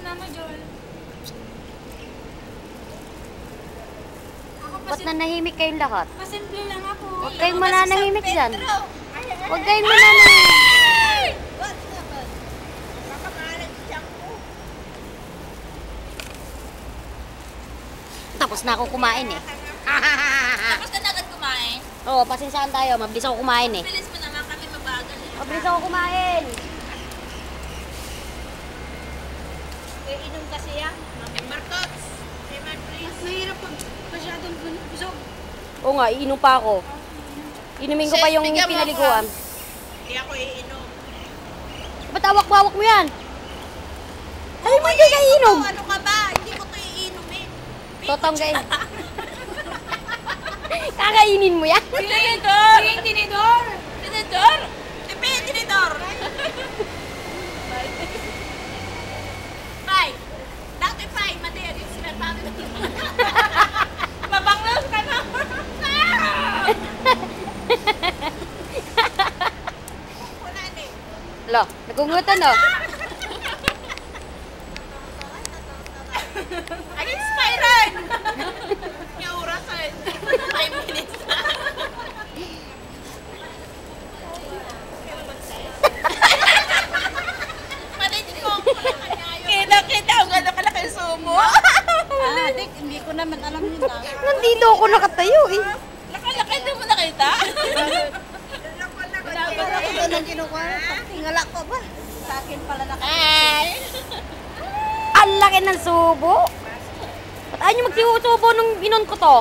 Mama Joel. Ba't nanahimik kayong lahat? Pasimple lang ako. Huwag kayong mananahimik dyan. Huwag kayong mananahimik. Baka maalat siya ko. Tapos na ako kumain eh. Tapos ka na agad kumain? Oo, pasensyahan tayo. Mabilis ako kumain eh. Bilis mo naman kami mabagal. Mabilis ako kumain. Inom kasi yan. Mami Marcots. Hey, my please. Mahirap pag masyadong busog. Oo nga, iinom pa ako. Inumin ko pa yung Bigyan mo pinaliguan. Hindi ako iinom. Ba't hawak-hawak mo yan? Ay, mo hindi ka iinom. Ano ka ba? Hindi ko ito iinumin. Totonggain. Kakainin mo yan? Tinidor! Tinidor! Tinidor! Tipi, tinidor! Pai! Dati pai, maderi yung sinasabi na. Mabanglos ka na! Kukunan eh. Lo, nagungutan no? Ay, inspired! Yung oras ay 5 minutes na. Manayin ko. Kita ang gano'n kalaki yung sumo. Dik, hindi ko naman alam yun na. Nandito ako nakatayo eh. Nakalaki din mo nakita? Wala ko doon ang kinukuha. Tingala ko ba? Sa akin pala Ay! Ang laki ng subo. Ba't ayaw nyo magsiusubo nung inon ko to?